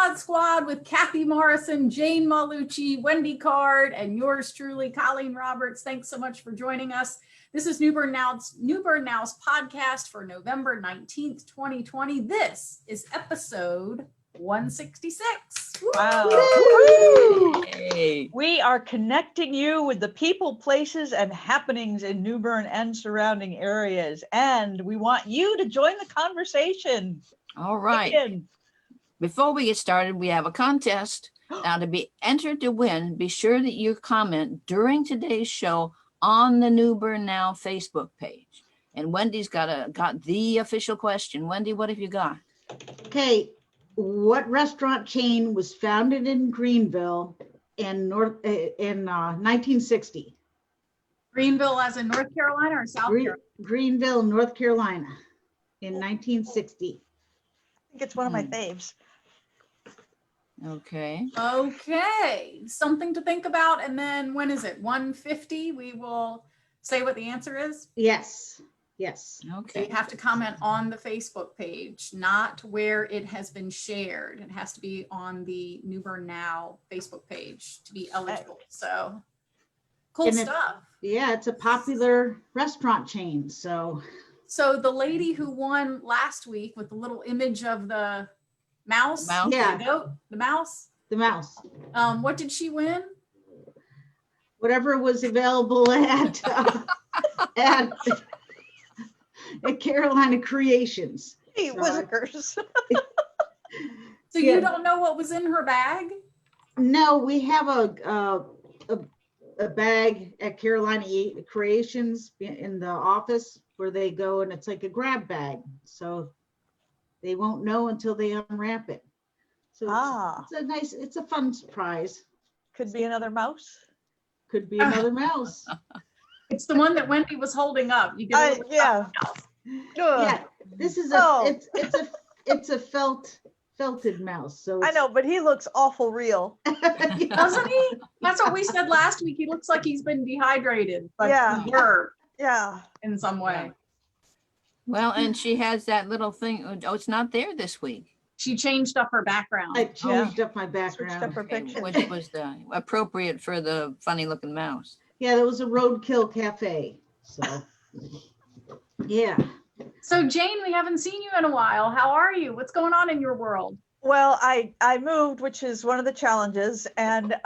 Podsquad with Kathy Morrison, Jane Maulucci, Wendy Card, and yours truly, Colleen Roberts. Thanks so much for joining us. This is New Bern Now's podcast for November 19th, 2020. This is episode 166. Wow. Hey. We are connecting you with the people, places, and happenings in New Bern and surrounding areas. And we want you to join the conversation. All right. Before we get started, we have a contest. Now, to be entered to win, be sure that you comment during today's show on the New Bern Now Facebook page. And Wendy's got the official question. Wendy, what have you got? Okay, what restaurant chain was founded in Greenville in 1960? Greenville as in North Carolina or South Carolina? Greenville, North Carolina in 1960. I think it's one of my faves. Okay. Okay, something to think about. And then when is it? 150? We will say what the answer is. Yes. Okay. You have to comment on the Facebook page, not where it has been shared. It has to be on the New Bern Now Facebook page to be eligible. So cool stuff. It's a popular restaurant chain. So the lady who won last week with the little image of the mouse, yeah, the mouse. What did she win? Whatever was available at Carolina Creations. Hey, Whizzikers. So you don't know what was in her bag? No, we have a bag at Carolina Creations in the office where they go, and it's like a grab bag. So they won't know until they unwrap it. So it's a fun surprise. Could be another mouse. Could be another mouse. It's the one that Wendy was holding up. You get yeah. This is it's a felted mouse. So I know, but he looks awful real. Doesn't he? That's what we said last week. He looks like he's been dehydrated, but in some way. Well, and she has that little thing. Oh, it's not there this week. She changed up her background. I changed up my background. Up her picture. Which was appropriate for the funny looking mouse. Yeah, there was a roadkill cafe. So, yeah. So Jane, we haven't seen you in a while. How are you? What's going on in your world? Well, I moved, which is one of the challenges, and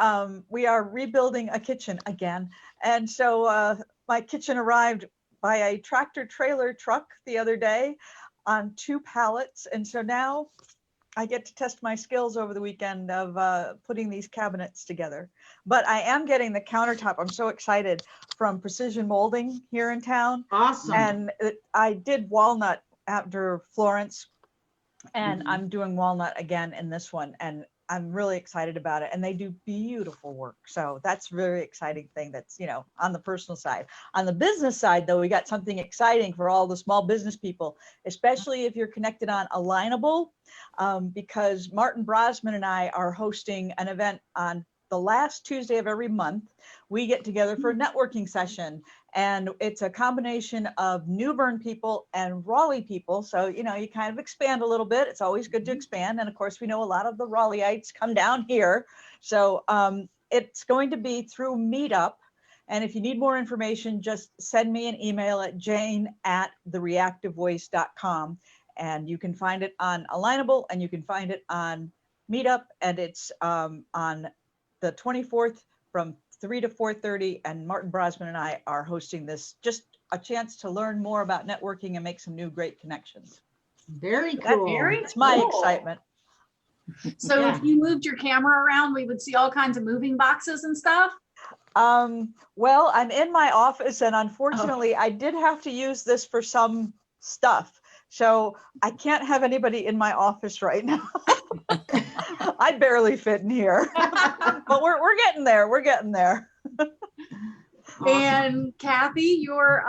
we are rebuilding a kitchen again. And so my kitchen arrived by a tractor trailer truck the other day on 2 pallets. And so now I get to test my skills over the weekend of putting these cabinets together. But I am getting the countertop. I'm so excited, from Precision Molding here in town. Awesome. And I did walnut after Florence, and I'm doing walnut again in this one. And I'm really excited about it. And they do beautiful work. So that's a very exciting thing that's, on the personal side. On the business side, though, we got something exciting for all the small business people, especially if you're connected on Alignable, because Martin Brosman and I are hosting an event on the last Tuesday of every month. We get together for a networking session, and it's a combination of New Bern people and Raleigh people. So, you kind of expand a little bit. It's always good to expand. And of course, we know a lot of the Raleigheites come down here. So it's going to be through Meetup. And if you need more information, just send me an email at jane@thereactivevoice.com. And you can find it on Alignable, and you can find it on Meetup. And it's on the 24th from 3 to 4:30, and Martin Brosman and I are hosting this. Just a chance to learn more about networking and make some new great connections. Very cool. It's my excitement. So if you moved your camera around, we would see all kinds of moving boxes and stuff. Well, I'm in my office, and unfortunately, I did have to use this for some stuff. So I can't have anybody in my office right now. I barely fit in here, but we're getting there. We're getting there. Awesome. And Kathy, your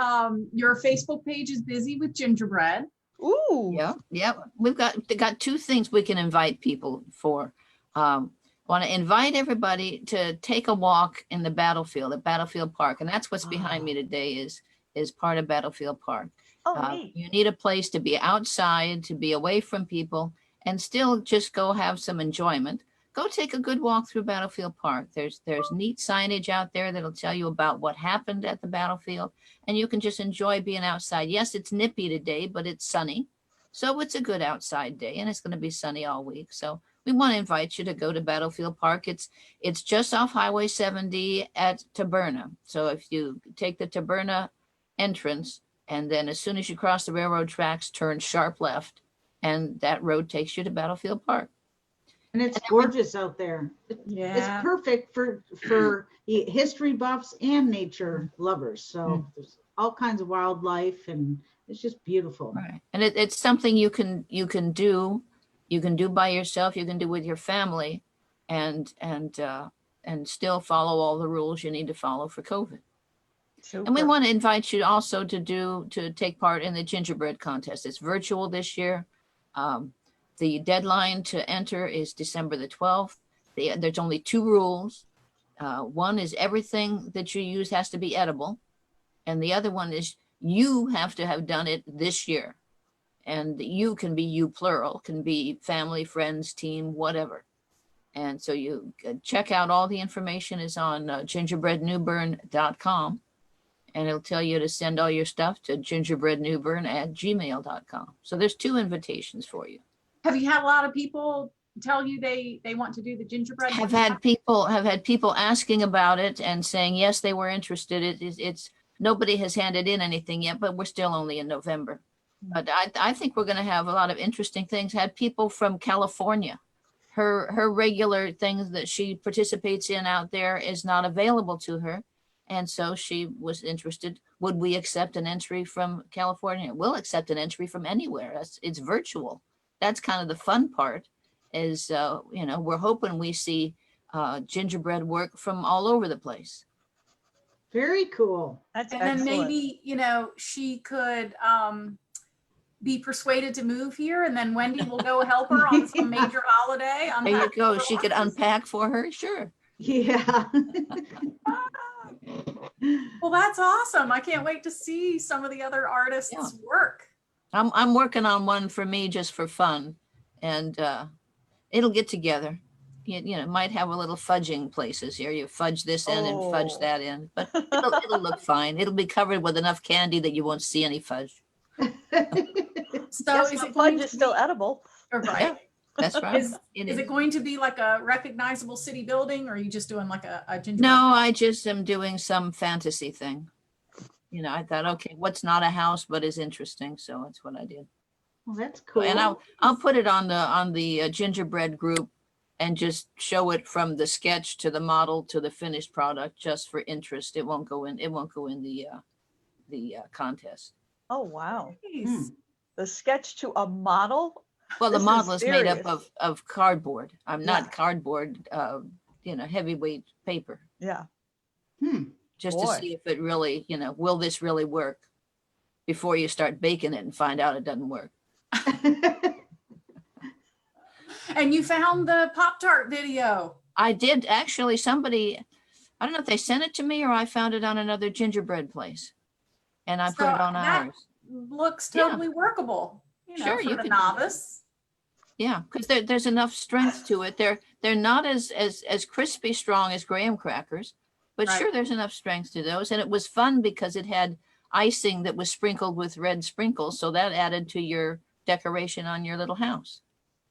Facebook page is busy with gingerbread. Ooh. Yeah. We've got 2 things we can invite people for. Want to invite everybody to take a walk in the battlefield at Battlefield Park, and that's what's behind me today is part of Battlefield Park. Oh, neat. You need a place to be outside, to be away from people, and still just go have some enjoyment, go take a good walk through Battlefield Park. There's neat signage out there that'll tell you about what happened at the battlefield, and you can just enjoy being outside. Yes, it's nippy today, but it's sunny. So it's a good outside day, and it's going to be sunny all week. So we want to invite you to go to Battlefield Park. It's just off Highway 70 at Taberna. So if you take the Taberna entrance, and then as soon as you cross the railroad tracks, turn sharp left, and that road takes you to Battlefield Park. And it's gorgeous out there. Yeah. It's perfect for history buffs and nature lovers. So there's all kinds of wildlife, and it's just beautiful. Right. And it's something you can do. You can do by yourself. You can do with your family, and still follow all the rules you need to follow for COVID. Super. And we want to invite you also to take part in the Gingerbread Contest. It's virtual this year. The deadline to enter is December the 12th. There's only 2 rules. One is everything that you use has to be edible. And the other one is you have to have done it this year. And you can be you plural, can be family, friends, team, whatever. And so you check out all the information is on gingerbreadnewbern.com. And it'll tell you to send all your stuff to gingerbreadnewbern@gmail.com. So there's 2 invitations for you. Have you had a lot of people tell you they want to do the gingerbread? Have had people asking about it and saying, yes, they were interested. It's nobody has handed in anything yet, but we're still only in November. But I think we're going to have a lot of interesting things. Had people from California. Her regular things that she participates in out there is not available to her. And so she was interested. Would we accept an entry from California? We'll accept an entry from anywhere. It's virtual. That's kind of the fun part is, we're hoping we see gingerbread work from all over the place. Very cool. That's And excellent. then maybe, she could be persuaded to move here, and then Wendy will go help her on some major holiday. There you unpack go. her She could boxes. unpack for her. Sure. Yeah. Well, that's awesome. I can't wait to see some of the other artists' Yeah. work. I'm working on one for me just for fun, and it'll get together. Might have a little fudging places here. You fudge this in and fudge Oh. that in, but it'll look fine. It'll be covered with enough candy that you won't see any fudge. So Yes, is the it fudge going is to still be, edible. right? Yeah, that's right. Is it going to be like a recognizable city building, or are you just doing like a gingerbread? No, I just am doing some fantasy thing. I thought, okay, what's not a house but is interesting, so that's what I did. Well, that's cool. And I'll put it on the gingerbread group and just show it from the sketch to the model to the finished product just for interest. It won't go in the contest. Oh, wow. Nice. The sketch to a model? Well, the This is model is made up serious. of cardboard. I'm Yeah. not cardboard, heavyweight paper, Yeah. just Boy. to see if it really, will this really work before you start baking it and find out it doesn't work. And you found the Pop-Tart video. I did actually, somebody, I don't know if they sent it to me or I found it on another gingerbread place. And I put So it on that ours. looks Yeah. totally workable, Sure, for you the can do that. novice. Yeah, because there's enough strength to it. They're not as crispy strong as graham crackers, but Right. sure, there's enough strength to those. And it was fun because it had icing that was sprinkled with red sprinkles. So that added to your decoration on your little house.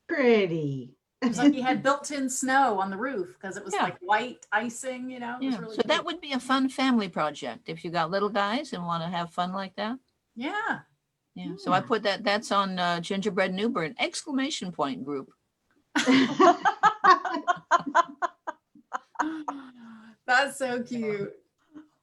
Pretty. It was like you had built-in snow on the roof because it was Yeah. like white icing, it was Yeah, really so that cute. would be a fun family project if you got little guys and want to have fun like that. Yeah. Yeah, so I put that's on Gingerbread Newbern ! Group. That's so cute.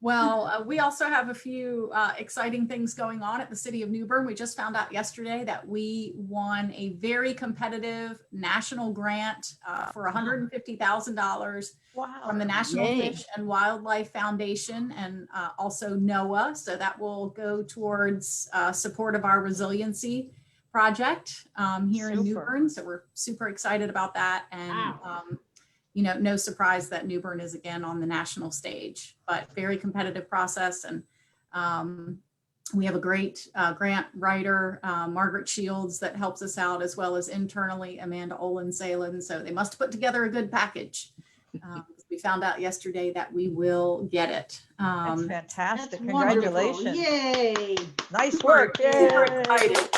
Well, we also have a few exciting things going on at the City of New Bern. We just found out yesterday that we won a very competitive national grant for $150,000 Wow. from the National Yay. Fish and Wildlife Foundation and also NOAA. So that will go towards support of our resiliency project here in New Super. Bern. So we're super excited about that. And Wow. no surprise that New Bern is again on the national stage, but very competitive process. And We have a great grant writer, Margaret Shields, that helps us out, as well as internally Amanda Olin-Salen. So they must put together a good package. We found out yesterday that we will get it. That's That's fantastic. wonderful. Congratulations. Yay. Nice work. Super Yay. excited.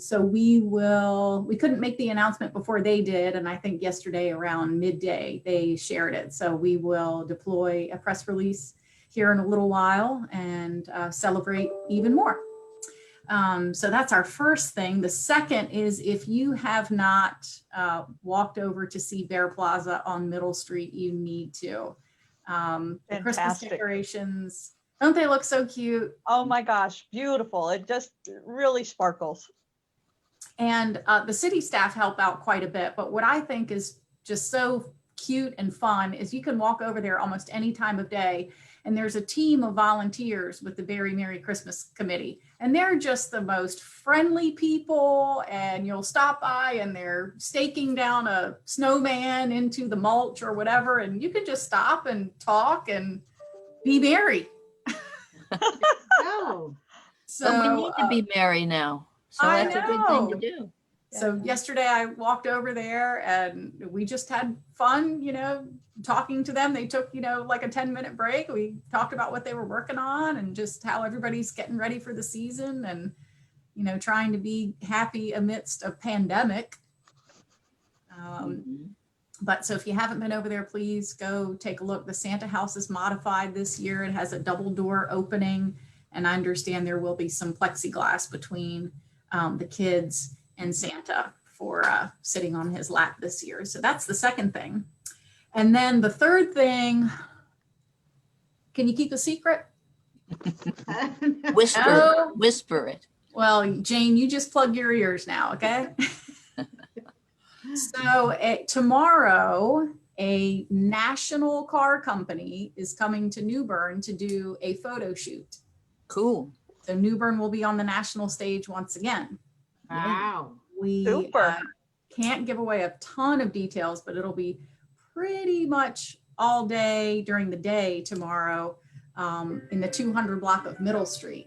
So we couldn't make the announcement before they did. And I think yesterday around midday, they shared it. So we will deploy a press release here in a little while and celebrate even more. So that's our first thing. The second is, if you have not walked over to see Bear Plaza on Middle Street, you need to. The Christmas Fantastic. decorations, don't they look so cute? Oh my gosh, beautiful. It just really sparkles. And the city staff help out quite a bit. But what I think is just so cute and fun is you can walk over there almost any time of day. And there's a team of volunteers with the Very Merry Christmas Committee. And they're just the most friendly people. And you'll stop by and they're staking down a snowman into the mulch or whatever. And you can just stop and talk and be merry. Oh, So But we need to be merry now. So I that's a good thing to know. do. So yesterday I walked over there and we just had fun, talking to them. They took, like a 10-minute break. We talked about what they were working on and just how everybody's getting ready for the season and, trying to be happy amidst a pandemic. But so if you haven't been over there, please go take a look. The Santa house is modified this year. It has a double door opening. And I understand there will be some plexiglass between the kids and Santa for sitting on his lap this year. So that's the second thing. And then the third thing, can you keep a secret? Whisper, No. whisper it. Well, Jane, you just plug your ears now, okay? So tomorrow, a national car company is coming to New Bern to do a photo shoot. Cool. So New Bern will be on the national stage once again. wow. We Super. can't give away a ton of details, but it'll be pretty much all day during the day tomorrow in the 200 block of Middle Street.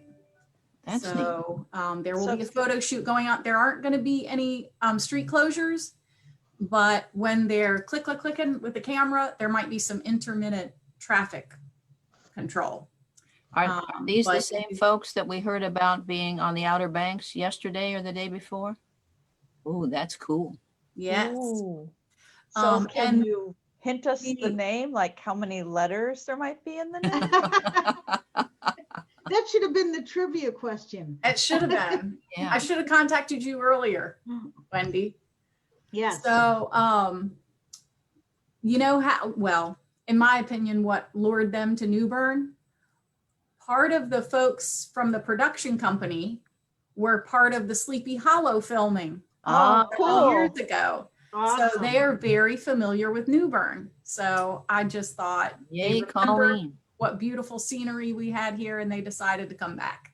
That's neat. So there will So be a photo shoot going on. There aren't going to be any street closures, but when they're clicking with the camera, there might be some intermittent traffic control. Are these the but- same folks that we heard about being on the Outer Banks yesterday or the day before? Oh, that's cool. Yes. Ooh. So can and you hint us the the- name, like how many letters there might be in the name? That should have been the trivia question. It should have been. Yeah. I should have contacted you earlier, Wendy. Yes. So, in my opinion, what lured them to New Bern, part of the folks from the production company were part of the Sleepy Hollow filming Ah, cool. years ago. Awesome. So they are very familiar with New Bern. So I just thought, yay, they remembered Colleen. what beautiful scenery we had here, and they decided to come back.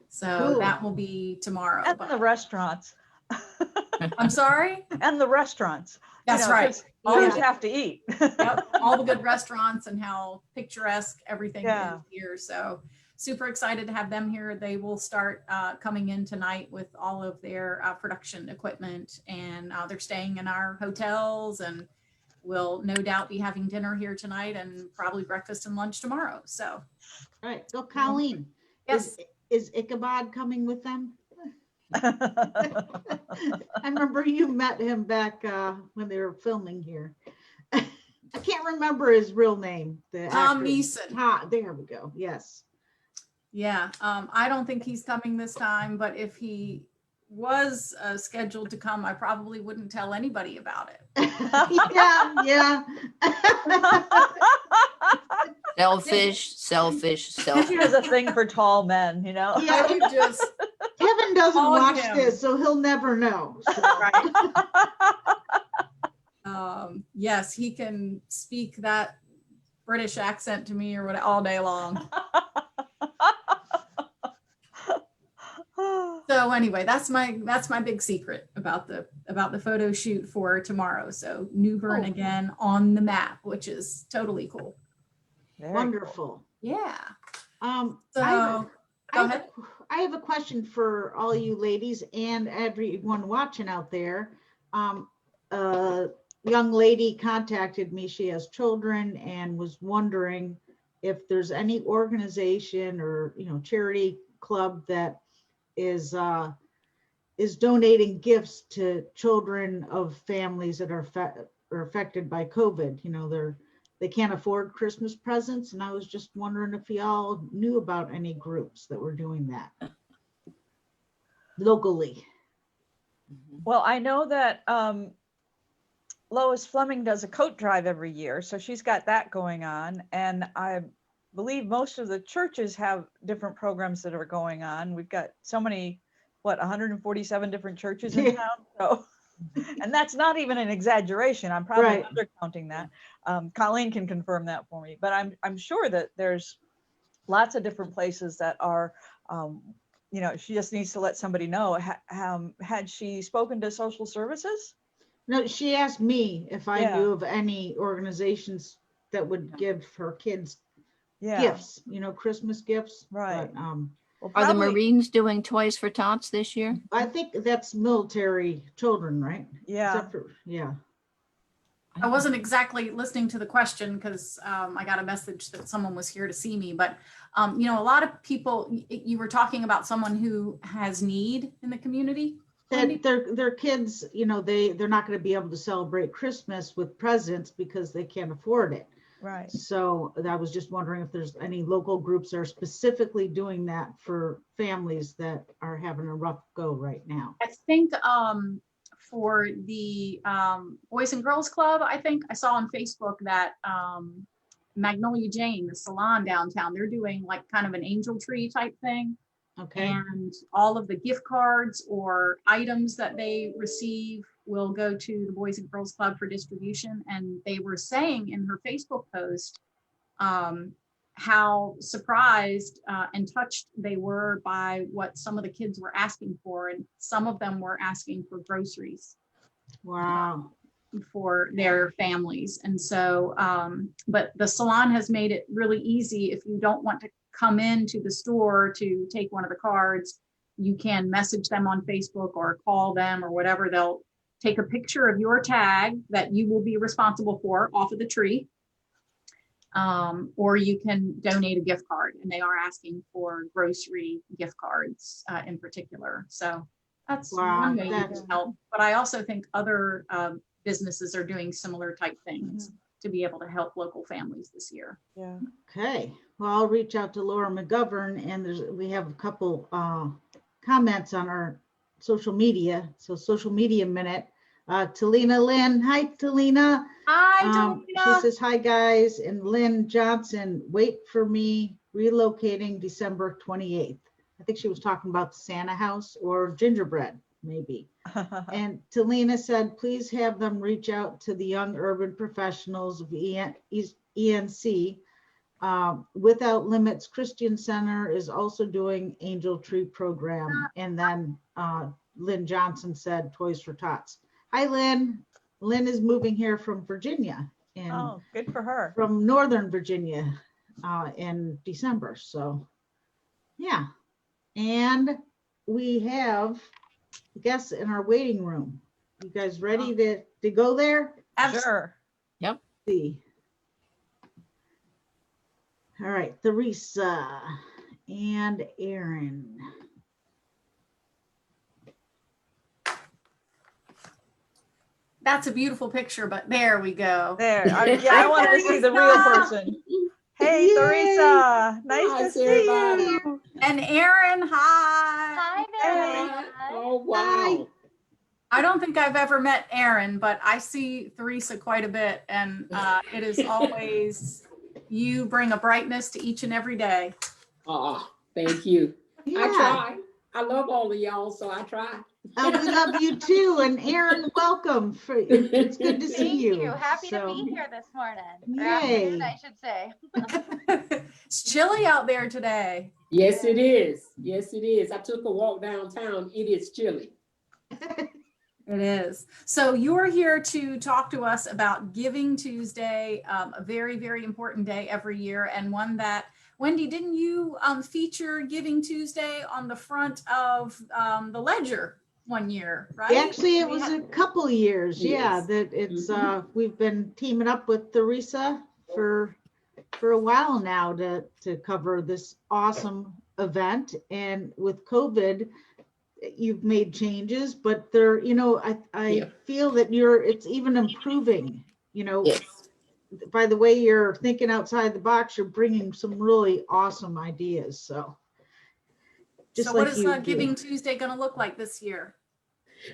So Cool. that will be tomorrow. And but- the restaurants. I'm sorry? And the restaurants. That's right. 'cause Oh, you always yeah. have to eat. Yep, all the good restaurants and how picturesque everything Yeah. is here. So super excited to have them here. They will start coming in tonight with all of their production equipment, and they're staying in our hotels, and will no doubt be having dinner here tonight and probably breakfast and lunch tomorrow. So All right. So Colleen, yes, is Ichabod coming with them? I remember you met him back when they were filming here. I can't remember his real name. The Tom actor. Neeson. There we go. Yes. Yeah, I don't think he's coming this time, but if he was scheduled to come, I probably wouldn't tell anybody about it. Yeah. Selfish, selfish, He selfish. has a thing for tall men, you know? Yeah. I would just Kevin doesn't Call watch him. this, so he'll never know. So, yes, he can speak that British accent to me or what all day long. So anyway, that's my big secret about the photo shoot for tomorrow. So New Bern Cool. again on the map, which is totally cool. Very wonderful. Yeah. So, go ahead. I have a question for all you ladies and everyone watching out there. A young lady contacted me. She has children and was wondering if there's any organization or charity club that is donating gifts to children of families that are affected by COVID. They can't afford Christmas presents, and I was just wondering if y'all knew about any groups that were doing that locally. Well, I know that Lois Fleming does a coat drive every year, so she's got that going on. And I believe most of the churches have different programs that are going on. We've got so many, 147 different churches in town. So, and that's not even an exaggeration. I'm probably undercounting that. Colleen can confirm that for me, but I'm sure that there's lots of different places that are, she just needs to let somebody know. Had she spoken to social services? No, she asked me if I knew of any organizations that would give her kids gifts, Christmas gifts. Right. But, Are the Marines doing Toys for Tots this year? I think that's military children, right? Yeah. I wasn't exactly listening to the question because I got a message that someone was here to see me. But, a lot of people, you were talking about someone who has need in the community. That their kids, they're not going to be able to celebrate Christmas with presents because they can't afford it. Right. So I was just wondering if there's any local groups that are specifically doing that for families that are having a rough go right now. I think for the Boys and Girls Club, I think I saw on Facebook that Magnolia Jane, the salon downtown, they're doing like kind of an angel tree type thing. Okay. And all of the gift cards or items that they receive will go to the Boys and Girls Club for distribution. And they were saying in her Facebook post how surprised and touched they were by what some of the kids were asking for. And some of them were asking for groceries. Wow. For their families. And so, but the salon has made it really easy. If you don't want to come into the store to take one of the cards, you can message them on Facebook or call them or whatever. They'll take a picture of your tag that you will be responsible for off of the tree. Or you can donate a gift card, and they are asking for grocery gift cards in particular. So that's one way you can help. But I also think other businesses are doing similar type things to be able to help local families this year. Yeah. Okay. Well, I'll reach out to Laura McGovern, and we have a couple comments on our social media. So social media minute. Talina Lynn. Hi, Talina. Hi, Talina. She says, hi, guys. And Lynn Johnson, wait for me, relocating December 28th. I think she was talking about the Santa house or gingerbread, maybe. And Talina said, please have them reach out to the young urban professionals of ENC. Without Limits Christian Center is also doing Angel Tree program. And then Lynn Johnson said Toys for Tots. Hi, Lynn. Lynn is moving here from Virginia. Oh, good for her. From Northern Virginia in December. So, yeah. And we have guests in our waiting room. You guys ready to go there? Sure. Yep. See. All right, Tharesa and Erin. That's a beautiful picture, but there we go. There. I want to see the real person. Hey, Yay. Tharesa. Nice to see you. And Erin, hi. Hi there. Hey. Oh, wow. I don't think I've ever met Erin, but I see Tharesa quite a bit, and it is always, you bring a brightness to each and every day. Oh, thank you. Yeah. I try. I love all of y'all, so I try. We love you too. And Erin, welcome. It's good to see Thank you. Happy to be here this morning. Or Yay. afternoon, I should say. It's chilly out there today. Yes, it is. Yes, it is. I took a walk downtown. It is chilly. It is. So you're here to talk to us about Giving Tuesday, a very, very important day every year, and one that, Wendy, didn't you feature Giving Tuesday on the front of the ledger one year, right? Actually, it We was had- a couple years, yeah, Yes. that it's, Mhm. we've been teaming up with Tharesa for a while now to cover this awesome event. And with COVID, you've made changes, but there, I Yeah. feel that it's even improving, Yes. by the way you're thinking outside the box, you're bringing some really awesome ideas. So just So what like is you do. Giving Tuesday going to look like this year?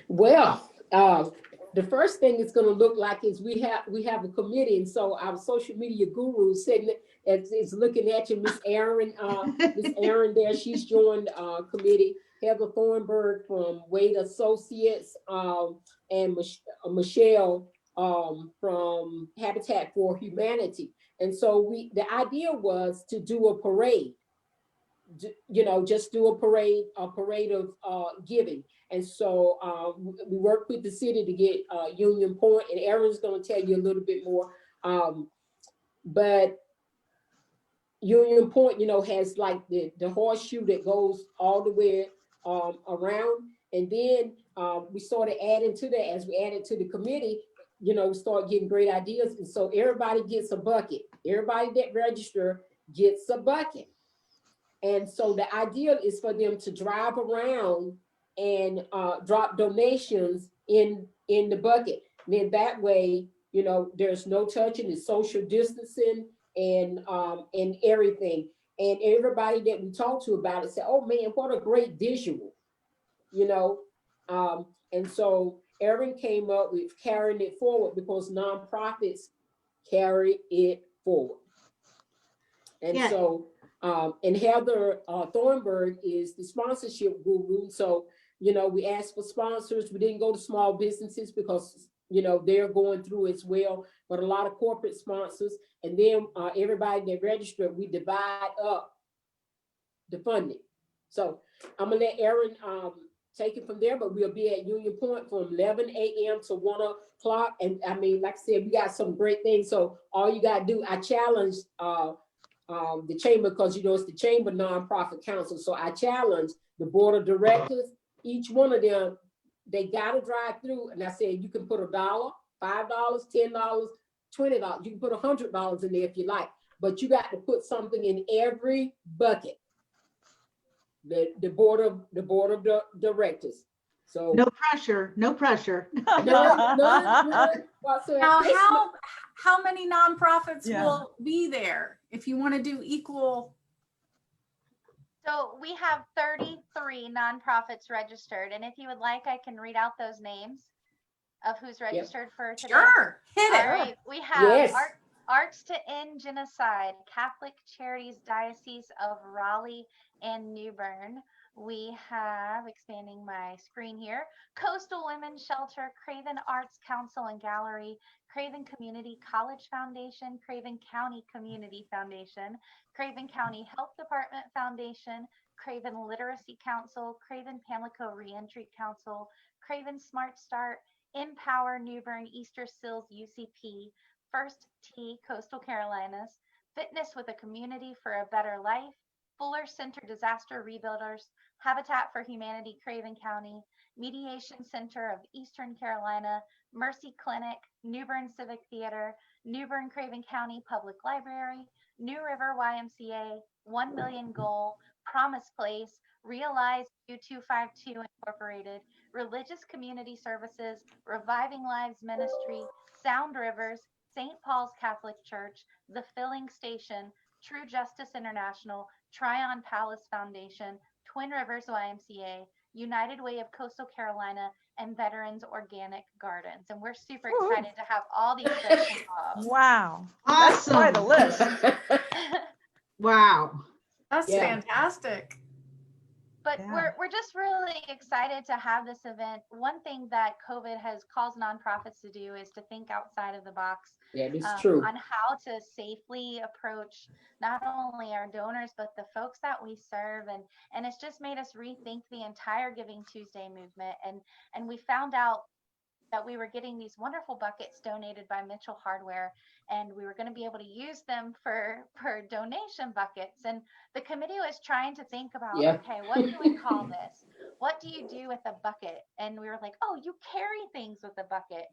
Well, the first thing it's going to look like is we have a committee, and so our social media guru sitting is looking at you, Miss Erin. Miss Erin there, she's joined committee. Heather Thornburg from Wade Associates, and Michelle from Habitat for Humanity. And so the idea was to do a parade. Just do a parade of giving. And so we worked with the city to get Union Point, and Erin's going to tell you a little bit more. But Union Point, has like the horseshoe that goes all the way around. And then we started adding to that as we added to the committee, we start getting great ideas. And so everybody gets a bucket. Everybody that register gets a bucket. And so the idea is for them to drive around and drop donations in the bucket. And then that way, there's no touching, it's social distancing and everything. And everybody that we talked to about it said, "Oh man, what a great visual," And so Erin came up with carrying it forward because nonprofits carry it forward. And Yeah. so, and Heather Thornburg is the sponsorship guru. So, we asked for sponsors. We didn't go to small businesses because, they're going through as well, but a lot of corporate sponsors. And then everybody that registered, we divide up the funding. So I'm gonna let Erin take it from there, but we'll be at Union Point from 11 a.m. to 1 o'clock. And I mean, like I said, we got some great things. So all you gotta do, I challenge the chamber, because it's the chamber nonprofit council. So I challenge the board of directors, each one of them, they gotta drive through. And I said, you can put $1, $5, $10, $20. You can put $100 in there if you like, but you got to put something in every bucket. The board of directors. So No pressure, no pressure. none whatsoever. Now, how many nonprofits Yeah. will be there if you want to do equal? So we have 33 nonprofits registered, and if you would like, I can read out those names of who's registered for today. Sure, hit All it. right, we have Yes. Arts to End Genocide, Catholic Charities Diocese of Raleigh and New Bern. We have, expanding my screen here, Coastal Women's Shelter, Craven Arts Council and Gallery, Craven Community College Foundation, Craven County Community Foundation, Craven County Health Department Foundation, Craven Literacy Council, Craven Pamlico Reentry Council, Craven Smart Start, Empower New Bern Easter Seals UCP, First T Coastal Carolinas, Fitness with a Community for a Better Life, Fuller Center Disaster Rebuilders, Habitat for Humanity Craven County, Mediation Center of Eastern Carolina, Mercy Clinic, New Bern Civic Theater, New Bern Craven County Public Library, New River YMCA, 1 Million Goal, Promise Place, Realize U252 Incorporated, Religious Community Services, Reviving Lives Ministry, Sound Rivers, St. Paul's Catholic Church, The Filling Station, True Justice International, Tryon Palace Foundation, Twin Rivers YMCA, United Way of Coastal Carolina, and Veterans Organic Gardens. And we're super excited to have all these folks involved. Wow. That's quite a Awesome. list. Wow. That's Yeah. fantastic. But Yeah. we're just really excited to have this event. One thing that COVID has caused nonprofits to do is to think outside of the box That is true. on how to safely approach not only our donors, but the folks that we serve. And it's just made us rethink the entire Giving Tuesday movement. And we found out that we were getting these wonderful buckets donated by Mitchell Hardware, and we were going to be able to use them for donation buckets. And the committee was trying to think about, Yeah. okay, what do we call this? What do you do with a bucket? And we were like, oh, you carry things with a bucket.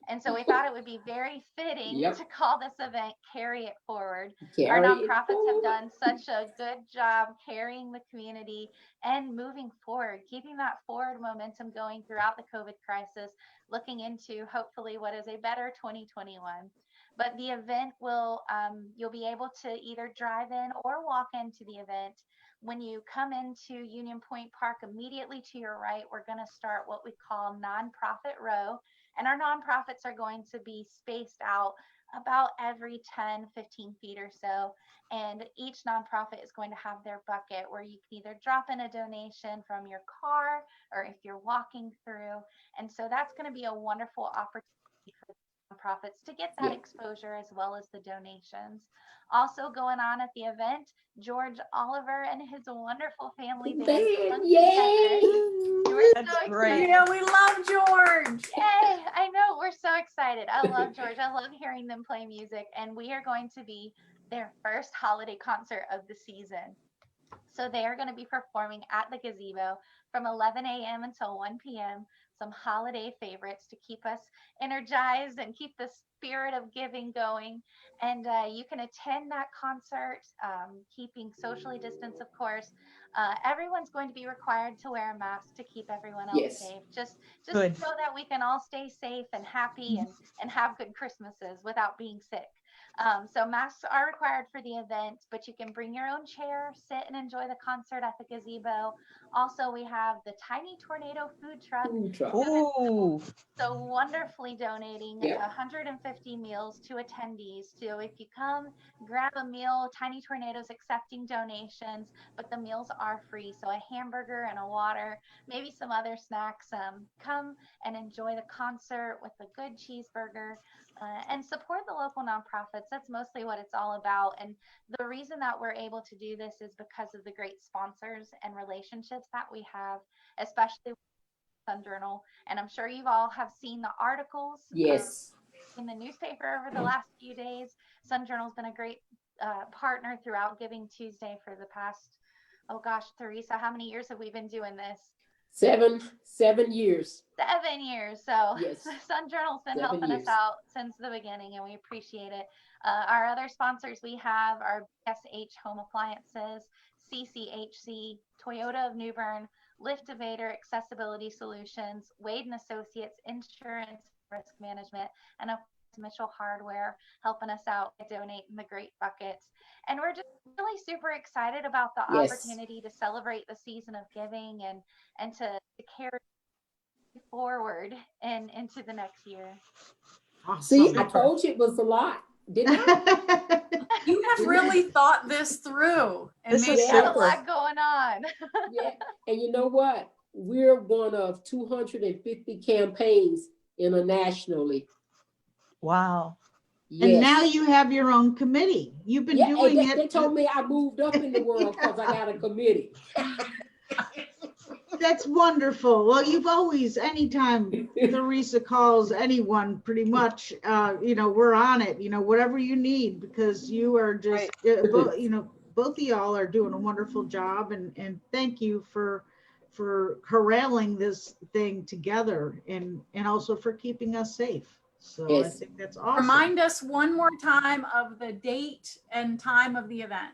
And so we thought it would be very fitting Yep. to call this event Carry It Forward. Our Carry it nonprofits have forward. done such a good job carrying the community and moving forward, keeping that forward momentum going throughout the COVID crisis, looking into hopefully what is a better 2021. But the event will, you'll be able to either drive in or walk into the event. When you come into Union Point Park, immediately to your right, we're going to start what we call Nonprofit Row. And our nonprofits are going to be spaced out about every 10, 15 feet or so. And each nonprofit is going to have their bucket where you can either drop in a donation from your car or if you're walking through. And so that's going to be a wonderful opportunity for nonprofits to get that exposure as well as the donations. Also going on at the event, George Oliver and his wonderful family band. Yay! We're That's so great. excited. Yeah, we love George. Yay! I know, we're so excited. I love George. I love hearing them play music, and we are going to be their first holiday concert of the season. So they are going to be performing at the gazebo from 11 a.m. until 1 p.m. Some holiday favorites to keep us energized and keep the spirit of giving going. And you can attend that concert, keeping socially distanced, of course. Everyone's going to be required to wear a mask to keep everyone else safe. Just Good. so that we can all stay safe and happy and have good Christmases without being sick. So masks are required for the event, but you can bring your own chair, sit and enjoy the concert at the gazebo. Also, we have the Tiny Tornado food truck. Food truck. Ooh. So wonderfully donating Yeah. 150 meals to attendees. So if you come, grab a meal, Tiny Tornado's accepting donations, but the meals are free. So a hamburger and a water, maybe some other snacks. Come and enjoy the concert with a good cheeseburger. And support the local nonprofits. That's mostly what it's all about. And the reason that we're able to do this is because of the great sponsors and relationships that we have, especially with Sun Journal. And I'm sure you all have seen the articles Yes. in the newspaper over the last few days. Sun Journal's been a great partner throughout Giving Tuesday for the past, oh gosh, Tharesa, how many years have we been doing this? 7 years. 7 years. So Yes. Sun Journal's been 7 helping years. us out since the beginning, and we appreciate it. Our other sponsors we have are SH Home Appliances, CCHC, Toyota of New Bern, Liftavator Accessibility Solutions, Wade & Associates Insurance Risk Management, and of course Mitchell Hardware helping us out by donating the great buckets. And we're just really super excited about the Yes. opportunity to celebrate the season of giving and to carry forward and into the next year. See, Awesome. I told you it was a lot, didn't I? You have really thought this through. And This made is There's sense. a lot going on. Yeah. And you know what? We're one of 250 campaigns internationally. Wow. Yes. And now you have your own committee. You've been Yeah, doing and it. they told me I moved up in the world because I got a committee. That's wonderful. Well, you've always, anytime Tharesa calls anyone, pretty much, we're on it, whatever you need, because you are just, both of y'all are doing a wonderful job, and thank you for corralling this thing together and also for keeping us safe. So I Yes. think that's awesome. Remind us one more time of the date and time of the event.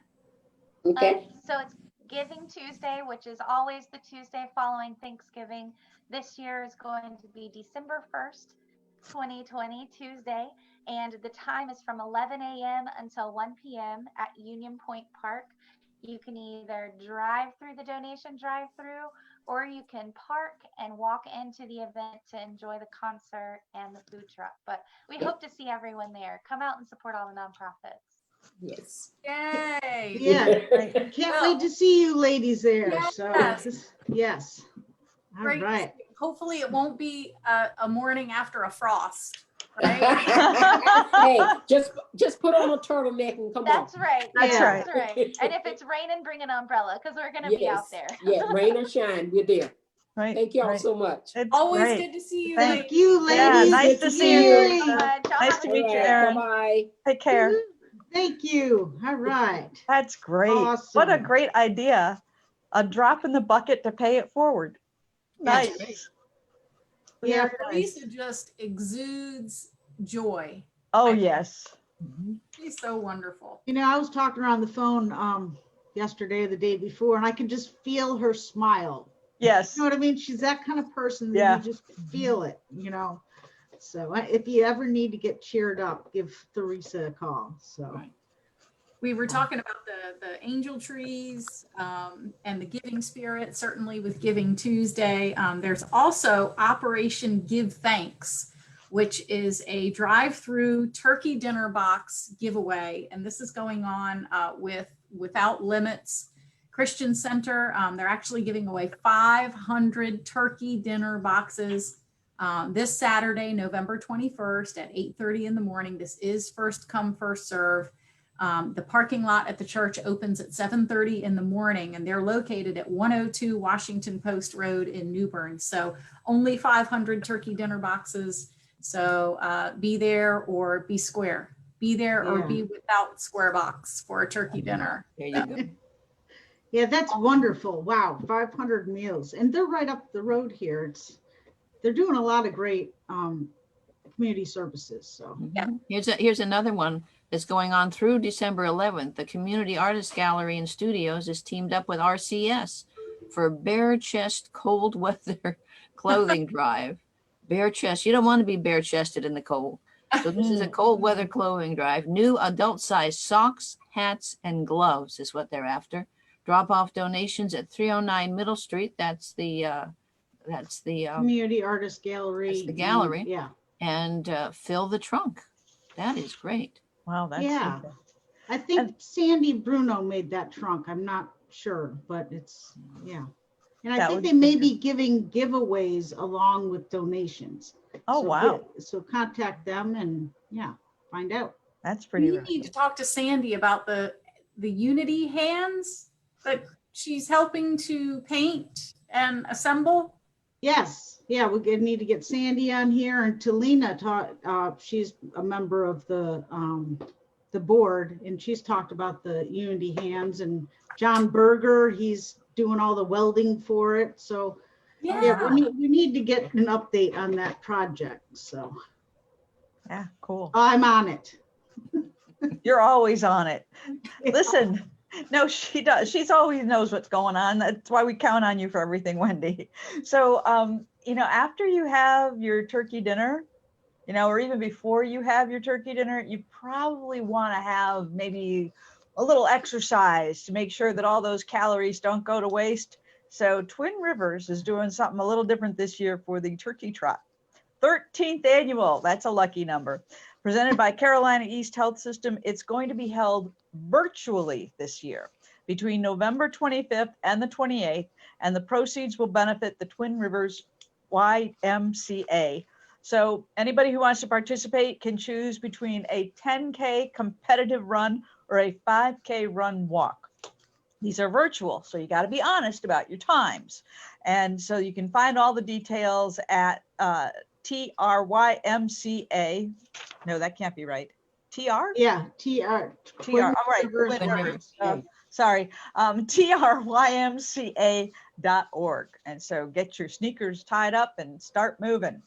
Okay. So it's Giving Tuesday, which is always the Tuesday following Thanksgiving. This year is going to be December 1st, 2020, Tuesday. And the time is from 11 a.m. until 1 p.m. at Union Point Park. You can either drive through the donation drive-through, or you can park and walk into the event to enjoy the concert and the food truck. But we hope to see everyone there. Come out and support all the nonprofits. Yes. Yay. Yeah, can't wait to see you ladies there. Yes. So, yes. All Great. right. Hopefully it won't be a morning after a frost, right? Hey, just put on a turtleneck and come That's on. right. That's That's right. right. And if it's raining, bring an umbrella because we're going to be out there. Yeah, rain or shine, we're there. Right. Thank y'all right. so much. It's Always great. good to see you. Thank ladies. you, ladies. Yeah, nice to see you. Yay. Y'all Nice have to a meet good you, day. Erin. Bye-bye. Take care. Thank you. All right. That's great. What a Awesome. great idea. A drop in the bucket to pay it forward. Yes. Nice. Yeah. Very nice. Theresa just exudes joy. Oh, I- yes. She's so wonderful. You know, I was talking around the phone yesterday or the day before, and I could just feel her smile. Yes. You know what I mean? She's that kind of person that Yeah. you just feel it, you know. So if you ever need to get cheered up, give Theresa a call. So Right. We were talking about the angel trees and the giving spirit, certainly with Giving Tuesday. There's also Operation Give Thanks, which is a drive-through turkey dinner box giveaway. And this is going on with Without Limits Christian Center. They're actually giving away 500 turkey dinner boxes this Saturday, November 21st at 8:30 in the morning. This is first come, first serve. The parking lot at the church opens at 7:30 in the morning, and they're located at 102 Washington Post Road in New Bern. So only 500 turkey dinner boxes. So be there or be square. Be there or Yeah. be without square box for a turkey dinner. There you go. yeah, that's wonderful. Wow, 500 meals, and they're right up the road here. They're doing a lot of great community services. So Yeah. Here's another one that's going on through December 11th. The Community Artist Gallery and Studios is teamed up with RCS for Bare Chest Cold Weather Clothing Drive. Bare chest, you don't want to be bare chested in the cold. So this is a cold weather clothing drive. New adult size socks, hats, and gloves is what they're after. Drop off donations at 309 Middle Street. That's the Community Artist Gallery. That's the gallery. Yeah. and fill the trunk. That is great. Wow, that's Yeah. super. I think Sandy Bruno made that trunk. I'm not sure, but it's, yeah. And I That think would they be may good. be giving giveaways along with donations. Oh, So wow. so contact them and yeah, find out. That's pretty We rad. need to talk to Sandy about the Unity hands that she's helping to paint and assemble. Yes, yeah, we need to get Sandy on here and Talina she's a member of the board and she's talked about the Unity hands, and John Berger, he's doing all the welding for it. So yeah, we need to get an update on that project. So Yeah, cool. I'm on it. You're always on it. Listen, no, she does. She's always knows what's going on. That's why we count on you for everything, Wendy. So, after you have your turkey dinner, or even before you have your turkey dinner, you probably want to have maybe a little exercise to make sure that all those calories don't go to waste. So Twin Rivers is doing something a little different this year for the turkey trot. 13th annual, that's a lucky number. Presented by Carolina East Health System, it's going to be held virtually this year between November 25th and the 28th, and the proceeds will benefit the Twin Rivers YMCA. So anybody who wants to participate can choose between a 10K competitive run or a 5K run walk. These are virtual, so you got to be honest about your times. And so you can find all the details at TRYMCA. No, that can't be right. TR? Yeah, TR. TR. All right. Sorry. TRYMCA.org. And so get your sneakers tied up and start moving.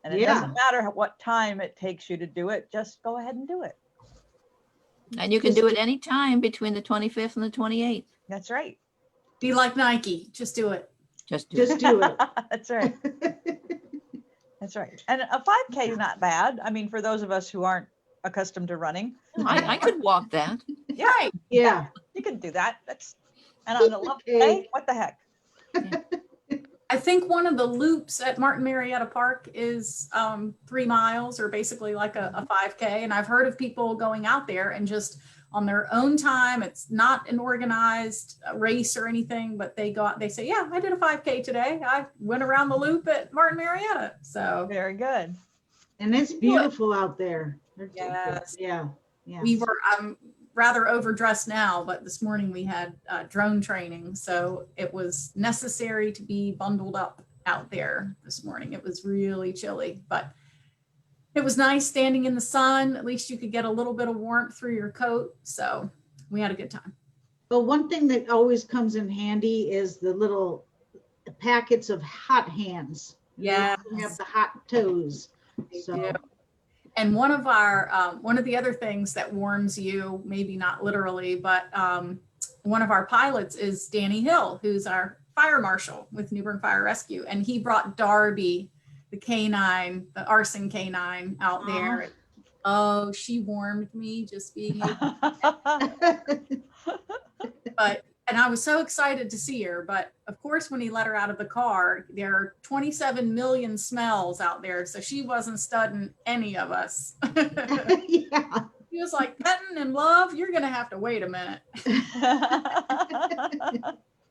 And it doesn't matter what time it takes you to do it. Just go ahead and do it. And you can do it anytime between the 25th and the 28th. That's right. Be like Nike, just do it. Just do Just it. do it. That's right. That's right. And a 5K is not bad. I mean, for those of us who aren't accustomed to running. I could walk that. Yeah, Yeah. you can do that. And on a lovely day, what the heck? I think one of the loops at Martin Marietta Park is 3 miles, or basically like a 5K. And I've heard of people going out there and just on their own time. It's not an organized race or anything, but they go out, they say, yeah, I did a 5K today. I went around the loop at Martin Marietta. So Very good. And it's beautiful out there. Yes. Yeah. Yeah. we were, rather overdressed now, but this morning we had drone training. So it was necessary to be bundled up out there this morning. It was really chilly, but it was nice standing in the sun. At least you could get a little bit of warmth through your coat. So we had a good time. But one thing that always comes in handy is the little packets of hot hands. Yeah. We have the hot toes. So do. And one of the other things that warms you, maybe not literally, but one of our pilots is Danny Hill, who's our fire marshal with New Bern Fire Rescue. And he brought Darby, the canine, the arson canine out there. Oh, she warmed me just being able. And I was so excited to see her. But of course, when he let her out of the car, there are 27 million smells out there. So she wasn't studying any of us. yeah. He was like, petting and love, you're going to have to wait a minute.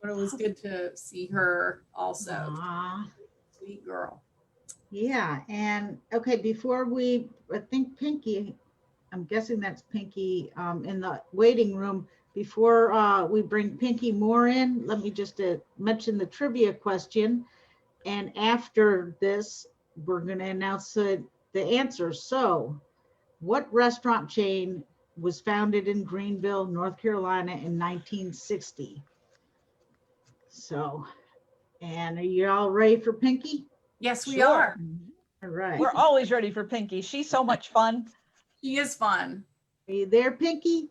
But it was good to see her also. Aw. Sweet girl. Yeah, and okay, before I think Pinkie, I'm guessing that's Pinkie in the waiting room. Before we bring Pinkie Moore in, let me just mention the trivia question. And after this, we're going to announce the answers. So, what restaurant chain was founded in Greenville, North Carolina in 1960? So, and are you all ready for Pinkie? Yes, we Sure. are. All right. We're always ready for Pinkie. She's so much fun. She is fun. Are you there, Pinkie?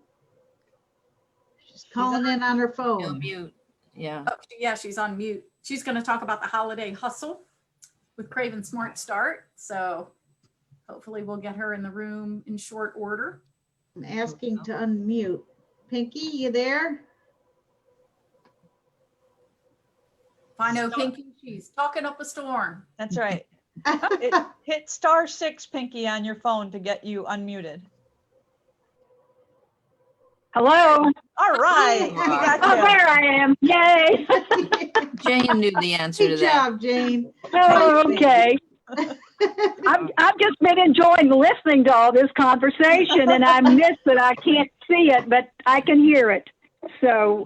She's calling in on her You'll phone. mute. Yeah. Oh, yeah, she's on mute. She's going to talk about the holiday hustle with Craven Smart Start. So hopefully we'll get her in the room in short order. I'm asking to unmute. Pinkie, you there? If I know Pinkie, she's talking up a storm. That's right. Hit *6, Pinkie, on your phone to get you unmuted. Hello. All right. We got Oh, you. there I am. Yay. Jane knew the answer to Good that. job, Jane. Oh, okay. I've just been enjoying listening to all this conversation, and I miss that I can't see it, but I can hear it. So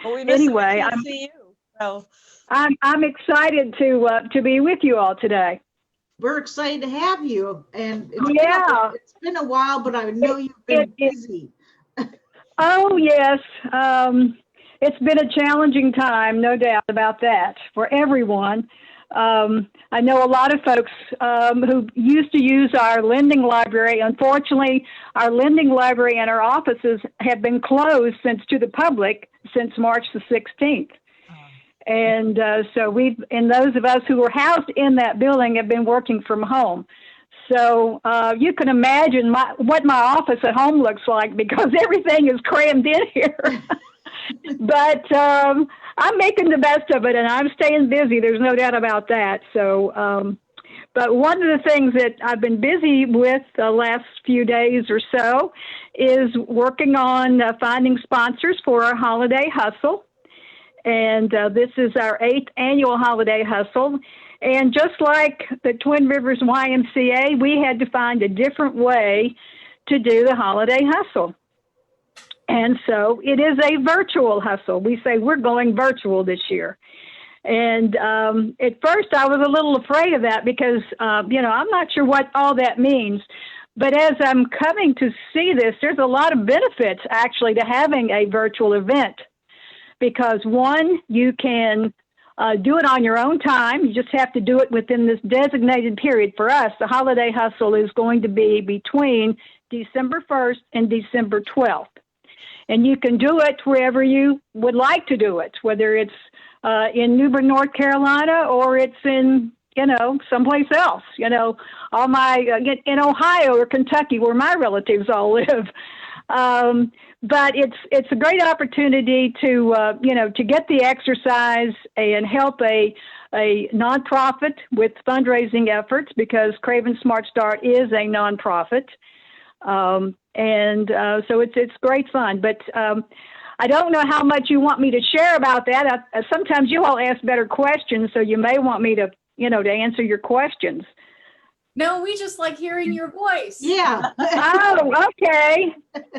Well, we miss anyway, to see you. So I'm excited to be with you all today. We're excited to have you. And Yeah. it's been a while, but I know you've been it- busy. Oh, yes. It's been a challenging time, no doubt about that, for everyone. I know a lot of folks who used to use our lending library. Unfortunately, our lending library and our offices have been closed to the public since March the 16th. And so and those of us who were housed in that building have been working from home. So you can imagine what my office at home looks like, because everything is crammed in here. But I'm making the best of it, and I'm staying busy. There's no doubt about that. So, but one of the things that I've been busy with the last few days or so is working on finding sponsors for our holiday hustle. And this is our 8th annual holiday hustle. And just like the Twin Rivers YMCA, we had to find a different way to do the holiday hustle. And so it is a virtual hustle. We say we're going virtual this year. And at first I was a little afraid of that because, I'm not sure what all that means. But as I'm coming to see this, there's a lot of benefits actually to having a virtual event. Because one, you can do it on your own time. You just have to do it within this designated period. For us, the holiday hustle is going to be between December 1st and December 12th. And you can do it wherever you would like to do it, whether it's in New Bern, North Carolina, or it's in, someplace else. All my, in Ohio or Kentucky, where my relatives all live. But it's a great opportunity to get the exercise and help a nonprofit with fundraising efforts, because Craven Smart Start is a nonprofit. So it's great fun. But I don't know how much you want me to share about that. Sometimes you all ask better questions, so you may want me to, to answer your questions. No, we just like hearing your voice. Yeah. Oh, okay.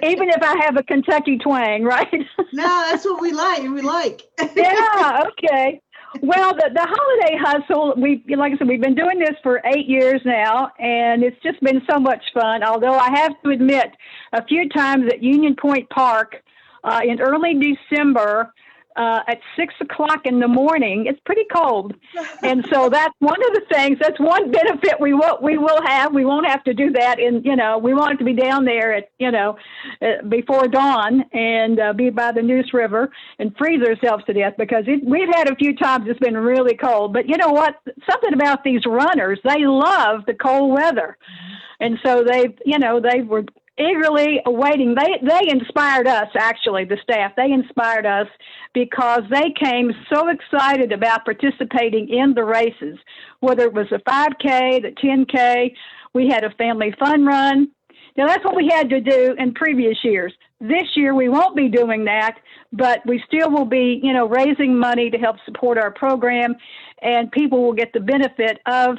Even if I have a Kentucky twang, right? No, that's what we like. We like. Yeah, okay. Well, the holiday hustle, like I said, we've been doing this for 8 years now, and it's just been so much fun. Although I have to admit, a few times at Union Point Park in early December, at 6 o'clock in the morning, it's pretty cold. And so that's one of the things, that's one benefit we will have. We won't have to do that we want it to be down there at, before dawn and be by the Neuse River and freeze ourselves to death because we've had a few times it's been really cold. But you know what? Something about these runners, they love the cold weather. And so they were eagerly awaiting. They inspired us, actually, the staff. They inspired us because they came so excited about participating in the races, whether it was a 5K, the 10K. We had a family fun run. Now, that's what we had to do in previous years. This year, we won't be doing that, but we still will be, raising money to help support our program, and people will get the benefit of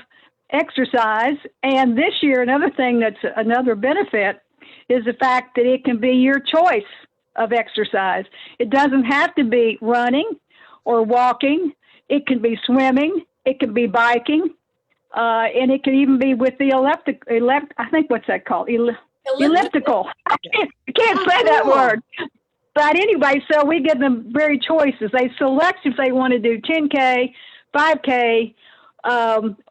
exercise. And this year, another thing that's another benefit is the fact that it can be your choice of exercise. It doesn't have to be running or walking. It can be swimming. It can be biking. And it can even be with the I think what's that called? Elliptical. I can't say that word. But anyway, so we give them very choices. They select if they want to do 10K, 5K,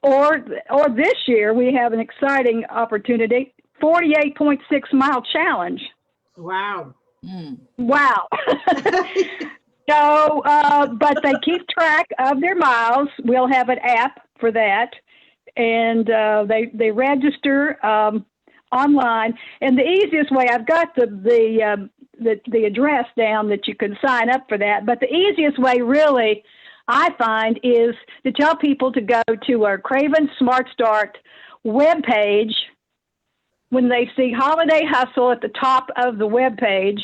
or this year we have an exciting opportunity, 48.6 mile challenge. Wow. Wow. So, but they keep track of their miles. We'll have an app for that. And they register online. And the easiest way, I've got the address down that you can sign up for that. But the easiest way, really, I find, is to tell people to go to our Craven Smart Start webpage. When they see Holiday Hustle at the top of the webpage,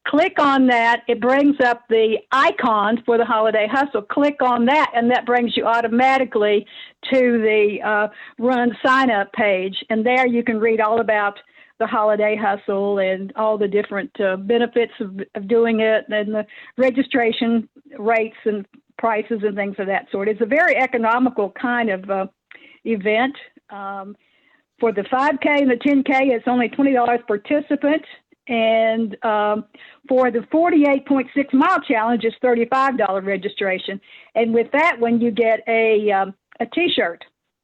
click on that. It brings up the icon for the Holiday Hustle. Click on that, and that brings you automatically to the Run sign-up page. And there you can read all about the Holiday Hustle and all the different benefits of doing it and the registration rates and prices and things of that sort. It's a very economical kind of event. For the 5K and the 10K, it's only $20 per participant. And for the 48.6 mile challenge, it's $35 registration. And with that one, you get a T-shirt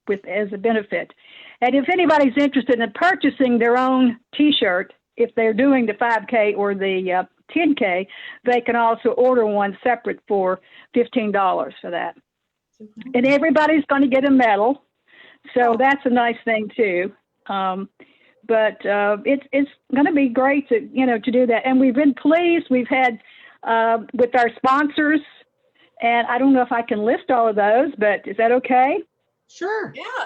as a benefit. And if anybody's interested in purchasing their own T-shirt, if they're doing the 5K or the 10K, they can also order one separate for $15 for that. And everybody's going to get a medal. So that's a nice thing too. But it's going to be great to do that. And we've been pleased. We've had with our sponsors, and I don't know if I can list all of those, but is that okay? Sure. Yeah.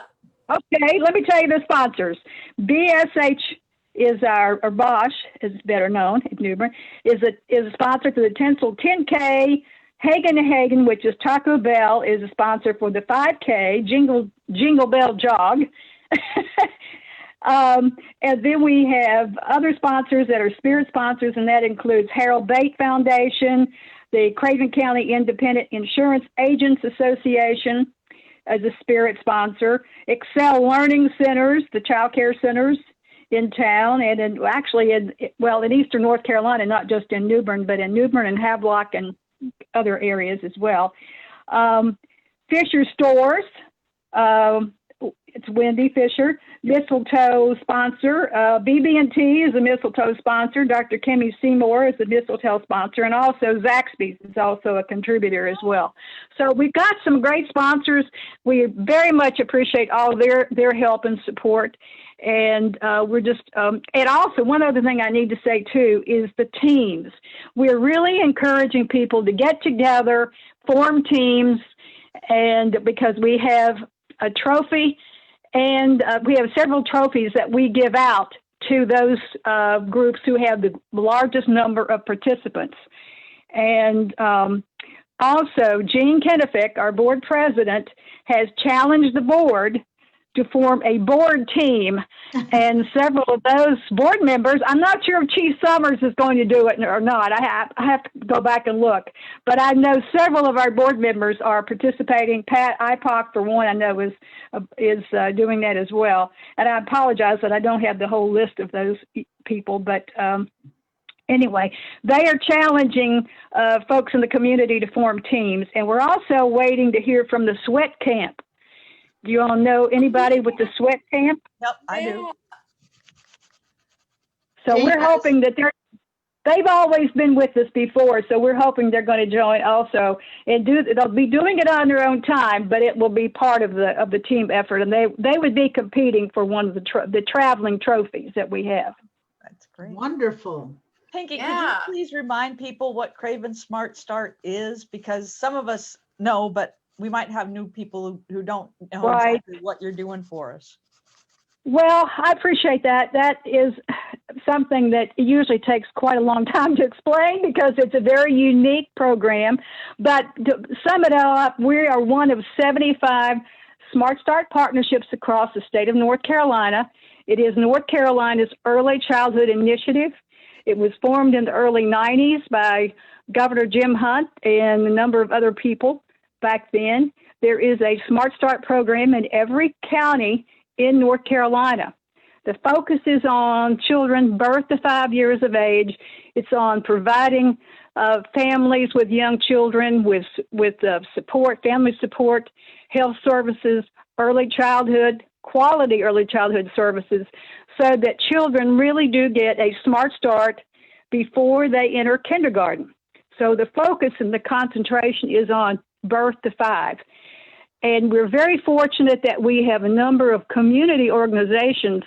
Okay, let me tell you the sponsors. BSH is or Bosch, is better known at New Bern, is a sponsor for the Tinsel 10K. Hagen, which is Taco Bell, is a sponsor for the 5K, Jingle Bell Jog. And then we have other sponsors that are spirit sponsors, and that includes Harold Bate Foundation, the Craven County Independent Insurance Agents Association as a spirit sponsor, Excel Learning Centers, the child care centers in town, and in Eastern North Carolina, not just in New Bern, but in New Bern and Havelock and other areas as well. Fisher Stores, it's Wendy Fisher. Mistletoe sponsor. BB&T is a mistletoe sponsor. Dr. Kimmy Seymour is a mistletoe sponsor. And also Zaxby's is also a contributor as well. So we've got some great sponsors. We very much appreciate all their help and support. And we're just, and also one other thing I need to say too is the teams. We're really encouraging people to get together, form teams, and because we have a trophy and we have several trophies that we give out to those groups who have the largest number of participants. And also, Jean Kennefick, our board president, has challenged the board to form a board team. And several of those board members, I'm not sure if Chief Summers is going to do it or not. I have to go back and look. But I know several of our board members are participating. Pat IPOC, for one, I know is doing that as well. And I apologize that I don't have the whole list of those people. But anyway, they are challenging folks in the community to form teams. And we're also waiting to hear from the Sweat Camp. Do you all know anybody with the Sweat Camp? Yep, I do. So Yes. we're hoping that they've always been with us before, so we're hoping they're going to join also. And they'll be doing it on their own time, but it will be part of the team effort. And they would be competing for one of the traveling trophies that we have. That's great. Wonderful. Pinkie, Yeah. could you please remind people what Craven Smart Start is? Because some of us know, but we might have new people who don't know Right. exactly what you're doing for us. Well, I appreciate that. That is something that usually takes quite a long time to explain because it's a very unique program. But to sum it all up, we are one of 75 Smart Start partnerships across the state of North Carolina. It is North Carolina's early childhood initiative. It was formed in the early 90s by Governor Jim Hunt and a number of other people back then. There is a Smart Start program in every county in North Carolina. The focus is on children birth to 5 years of age. It's on providing families with young children with support, family support, health services, early childhood, quality early childhood services, so that children really do get a smart start before they enter kindergarten. So the focus and the concentration is on birth to 5. And we're very fortunate that we have a number of community organizations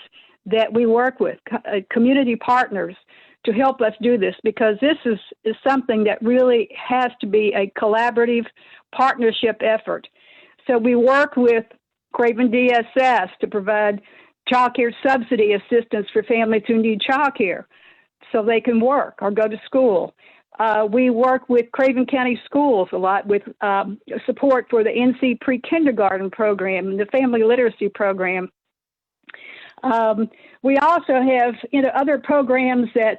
that we work with, community partners, to help us do this, because this is something that really has to be a collaborative partnership effort. So we work with Craven DSS to provide child care subsidy assistance for families who need child care so they can work or go to school. We work with Craven County Schools a lot with support for the NC pre-kindergarten program and the family literacy program. We also have other programs that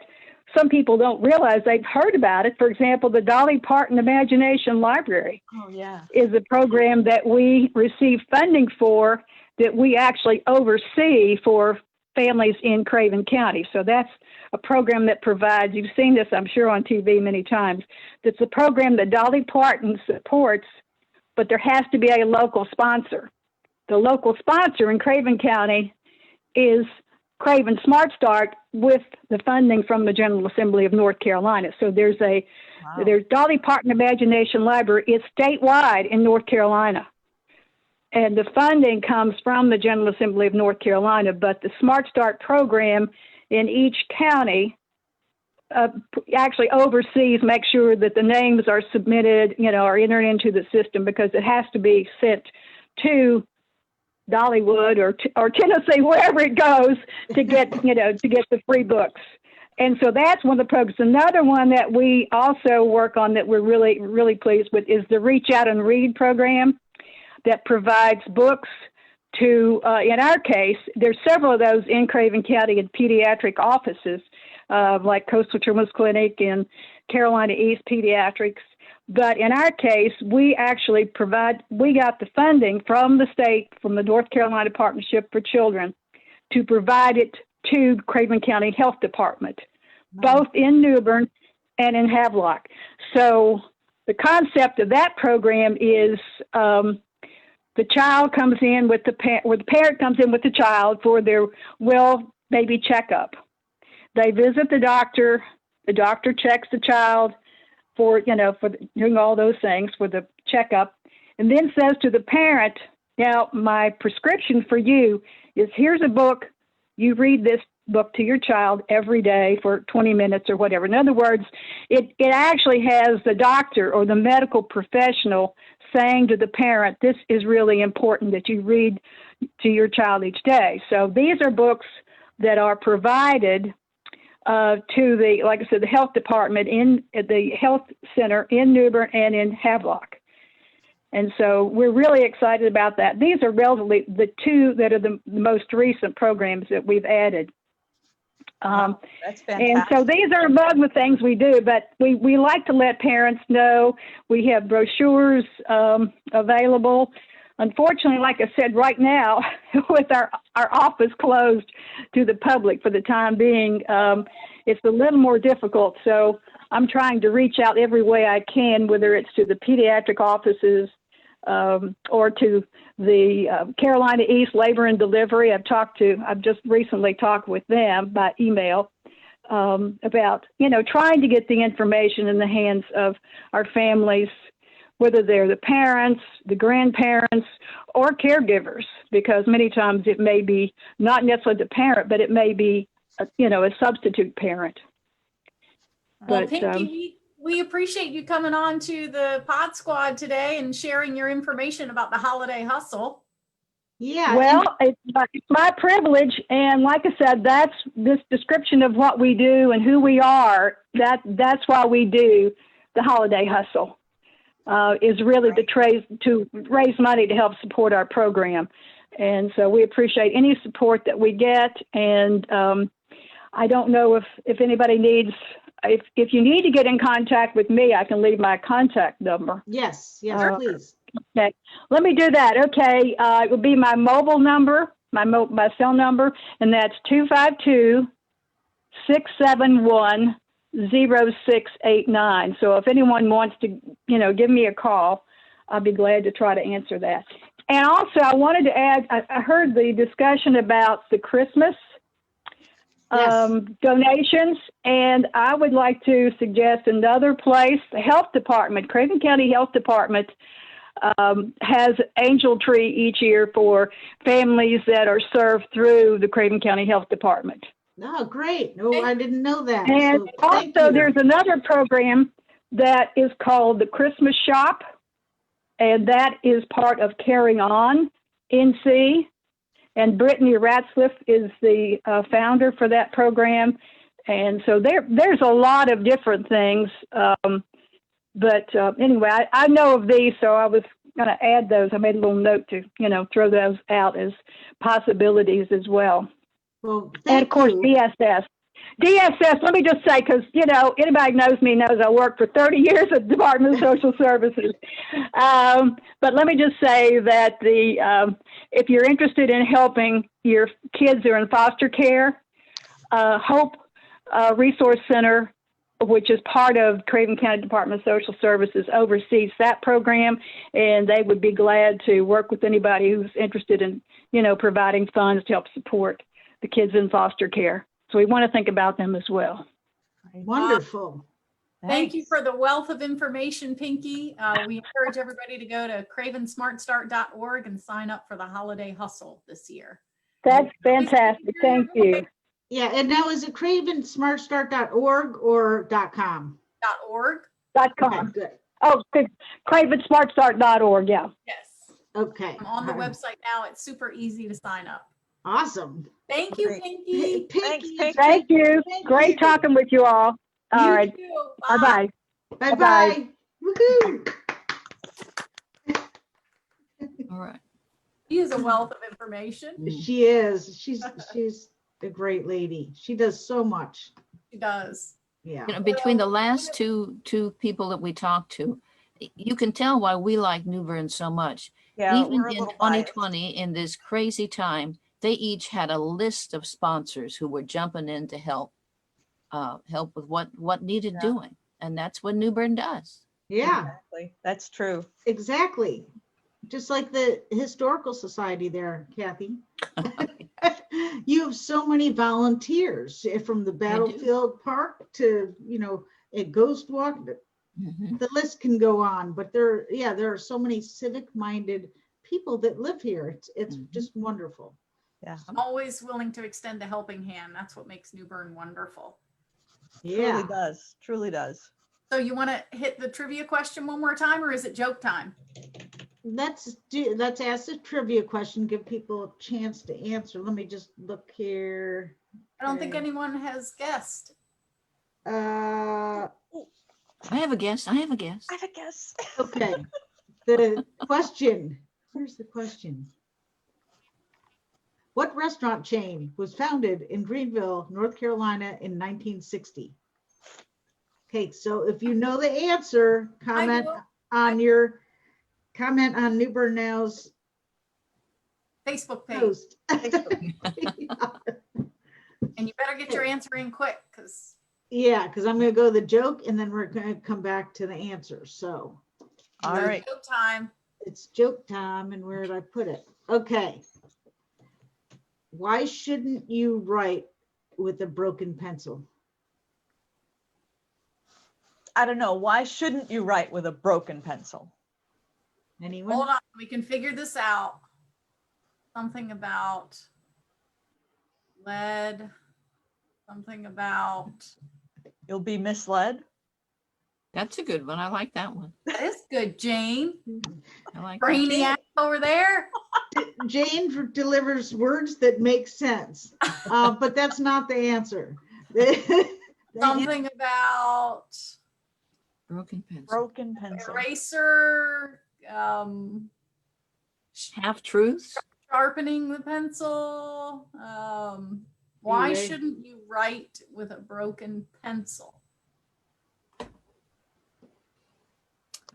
some people don't realize they've heard about it. For example, the Dolly Parton Imagination Library Oh, yeah. is a program that we receive funding for, that we actually oversee for families in Craven County. So that's a program that provides, you've seen this, I'm sure, on TV many times. That's a program that Dolly Parton supports, but there has to be a local sponsor. The local sponsor in Craven County is Craven Smart Start with the funding from the General Assembly of North Carolina. So there's Dolly Parton Imagination Library. It's statewide in North Carolina. And the funding comes from the General Assembly of North Carolina, but the Smart Start program in each county actually oversees, make sure that the names are submitted, are entered into the system, because it has to be sent to Dollywood or Tennessee, wherever it goes, to get the free books. And so that's one of the programs. Another one that we also work on that we're really, really pleased with is the Reach Out and Read program that provides books to, in our case, there's several of those in Craven County in pediatric offices, like Coastal Children's Clinic and Carolina East Pediatrics. But in our case, we actually we got the funding from the state, from the North Carolina Partnership for Children, to provide it to Craven County Health Department, both in New Bern and in Havelock. So the concept of that program is the child comes in with the parent comes in with the child for their baby checkup. They visit the doctor checks the child for doing all those things for the checkup, and then says to the parent, now my prescription for you is, here's a book, you read this book to your child every day for 20 minutes or whatever. In other words, it actually has the doctor or the medical professional saying to the parent, this is really important that you read to your child each day. So these are books that are provided to the health department in the health center in New Bern and in Havelock. And so we're really excited about that. These are relatively the two that are the most recent programs that we've added. Wow, that's And fantastic. so these are among the things we do, but we like to let parents know we have brochures available. Unfortunately, like I said, right now, with our office closed to the public for the time being, it's a little more difficult. So I'm trying to reach out every way I can, whether it's to the pediatric offices or to the Carolina East Labor and Delivery. I've just recently talked with them by email about, trying to get the information in the hands of our families, whether they're the parents, the grandparents, or caregivers, because many times it may be not necessarily the parent, but it may be, a substitute parent. Well, But, Pinkie, we appreciate you coming on to the Podsquad today and sharing your information about the holiday hustle. Yeah. Well, it's my privilege, and like I said, that's this description of what we do and who we are. That's why we do the holiday hustle. Is really to raise money to help support our program, and so we appreciate any support that we get. And I don't know if anybody needs. If you need to get in contact with me, I can leave my contact number. Yes, please. Okay, let me do that. Okay, it will be my mobile number, my cell number, and that's 252-671-0689. So if anyone wants to, give me a call, I'll be glad to try to answer that. And also, I wanted to add, I heard the discussion about the Christmas donations, and I would like to suggest another place. The health department, Craven County Health Department, has Angel Tree each year for families that are served through the Craven County Health Department. Oh, great. No, I didn't know that. And So thank also you. there's another program that is called the Christmas Shop, and that is part of Carrying On NC. And Brittany Ratzliff is the founder for that program. And so there's a lot of different things. But anyway, I know of these, so I was going to add those. I made a little note to, throw those out as possibilities as well. Well, And of course, you. DSS. DSS, let me just say, because, anybody knows me knows I worked for 30 years at the Department of Social Services. But let me just say that if you're interested in helping your kids who are in foster care, Hope Resource Center, which is part of Craven County Department of Social Services, oversees that program, and they would be glad to work with anybody who's interested in, providing funds to help support the kids in foster care. So we want to think about them as well. Wonderful. Thank you for the wealth of information, Pinkie. We encourage everybody to go to cravensmartstart.org and sign up for the holiday hustle this year. That's fantastic. Thank you. Yeah, and now is it cravensmartstart.org or .com? .org. .com. Okay, good. Oh, cravensmartstart.org. Yeah. Yes. Okay. I'm on the website now. It's super easy to sign up. Awesome. Thank you, Great. Pinkie. Thanks, Pinkie. Thank you. Thank Great you. talking with you all. All You right. too. Bye-bye. Bye-bye. Woohoo. All right. She is a wealth of information. She is. She's a great lady. She does so much. She does. Yeah. Between the last two people that we talked to, you can tell why we like New Bern so much. Yeah, Even we're a in little biased. 2020, in this crazy time, they each had a list of sponsors who were jumping in to help with what needed Yeah. doing. And that's what New Bern does. Yeah, Exactly. That's true. exactly. Just like the Historical Society there, Kathy. You have so many volunteers from the Battlefield Park to, a Ghost Walk. Mhm. The list can go on, but there are so many civic-minded people that live here. It's just wonderful. Yeah. I'm always willing to extend a helping hand. That's what makes New Bern wonderful. Yeah. Truly does. Truly does. So you want to hit the trivia question one more time, or is it joke time? Let's ask the trivia question, give people a chance to answer. Let me just look here. I don't think Okay. anyone has guessed. Uh, I have a guess. I have a guess. okay. The question, here's the question. What restaurant chain was founded in Greenville, North Carolina in 1960? Okay, so if you know the answer, comment on New Bern Now's Facebook page. post. And you better get your answer in quick because Yeah, because I'm going to go the joke and then we're going to come back to the answer. So All right. time. it's joke time. And where did I put it? Okay. Why shouldn't you write with a broken pencil? I don't know. Why shouldn't you write with a broken pencil? Anyone? Hold on, we can figure this out. Something about lead, something about, You'll be misled. That's a good one. I like that one. that is good, Jane. I like that. Brainiac over there. Jane delivers words that make sense, but that's not the answer. Something about Broken pencil. Broken pencil. eraser, Half truths. sharpening the pencil. Why Anyway. shouldn't you write with a broken pencil?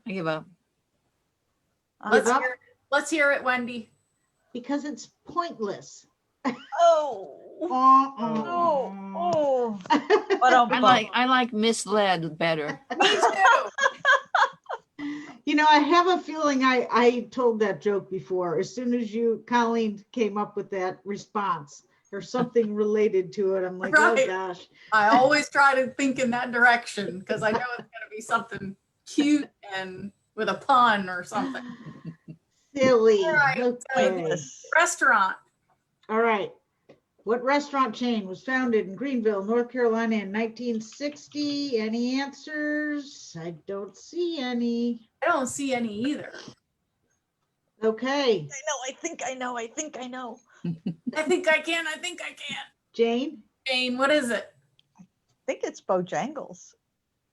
I give up. Let's up? hear it. Let's hear it, Wendy. Because it's pointless. Oh. Oh. But I like misled better. Me too. You know, I have a feeling I told that joke before. As soon as Colleen came up with that response or something related to it, I'm like, Right. oh gosh. I always try to think in that direction because I know it's going to be something cute and with a pun or something. Silly. All right. Okay. pointless. Restaurant. All right. What restaurant chain was founded in Greenville, North Carolina in 1960? Any answers? I don't see any. I don't see any either. Okay. I think I know. I think I can. I think I can. Jane? Jane, what is it? I think it's Bojangles.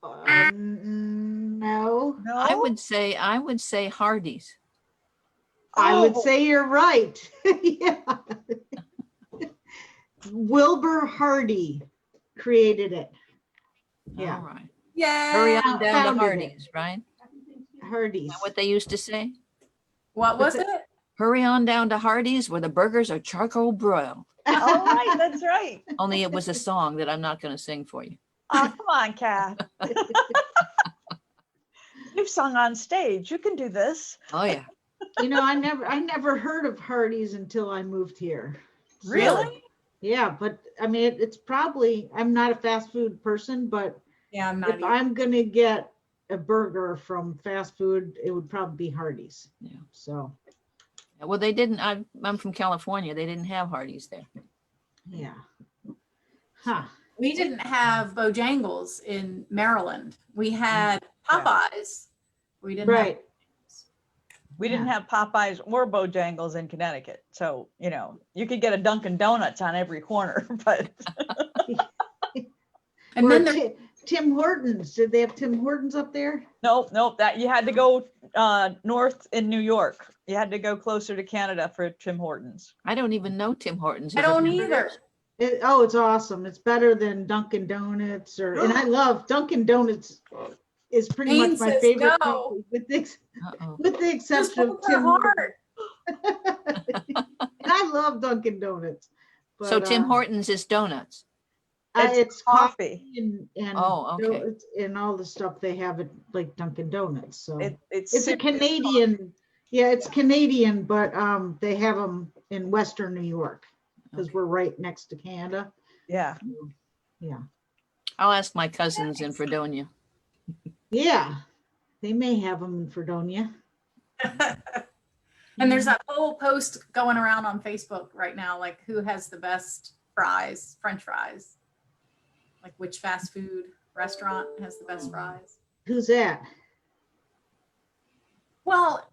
No. No. I would say Hardee's. I would Oh. say you're right. Yeah. Wilbur Hardy created it. Yeah. All right. Yay. Hurry on down to Founded it. Hardee's, right? Is Hardy's. that what they used to say? What was What's it? Hurry on down to Hardee's where the burgers are charcoal broiled. All right, that's right. Only it was a song that I'm not going to sing for you. Oh, come on, Kath. You've sung on stage. You can do this. Oh yeah. You know, I never heard of Hardy's until I moved here. So, Really? yeah, but I mean, it's probably, I'm not a fast food person, but Yeah, I'm not. if I'm gonna get a burger from fast food, it would probably be Hardy's. Yeah. So, Well, they didn't. I'm from California. They didn't have Hardee's there. yeah. Huh. We didn't have Bojangles in Maryland. We had Popeyes. We didn't have Right. We didn't have Popeyes or Bojangles in Connecticut. So, you know, you could get a Dunkin' Donuts on every corner, but And Or then there, Tim Hortons. Did they have Tim Hortons up there? nope, that you had to go north in New York. You had to go closer to Canada for Tim Hortons. I don't even know Tim Hortons. I don't either. It's awesome. It's better than Dunkin' Donuts and I love Dunkin' Donuts is pretty Jane much my says favorite no. company, with Uh-oh. the Just exception of hold her Tim heart. Hortons. And I love Dunkin' Donuts. So but, Tim Hortons is donuts. It's coffee Coffee. and Oh, okay. donuts and all the stuff they have at like Dunkin' Donuts. So It's it's a Canadian. Yeah, it's Canadian, but they have them in Western New York because Okay. we're right next to Canada. Yeah. Yeah. I'll ask my cousins in Fredonia. Yeah, they may have them in Fredonia. And there's that whole post going around on Facebook right now, like who has the best fries, French fries? Like which fast food restaurant has the best fries? Who's that? Well,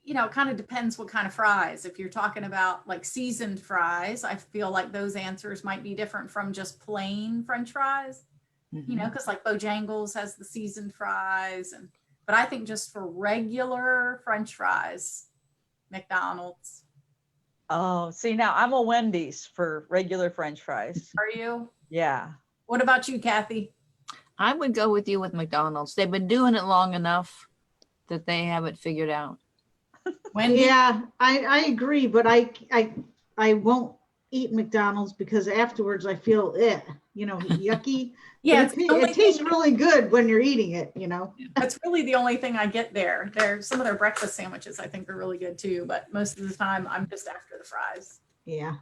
you know, it kind of depends what kind of fries. If you're talking about like seasoned fries, I feel like those answers might be different from just plain French fries, you know, because like Bojangles has the seasoned fries and but I think just for regular French fries, McDonald's. Oh, see, now I'm a Wendy's for regular French fries. Are you? Yeah. What about you, Kathy? I would go with you with McDonald's. They've been doing it long enough that they have it figured out. Wendy? Yeah, I agree, but I won't eat McDonald's because afterwards I feel yucky. Yeah, But it tastes really good when you're eating it, that's really the only thing I get there. Some of their breakfast sandwiches I think are really good too, but most of the time I'm just after the fries. Yeah.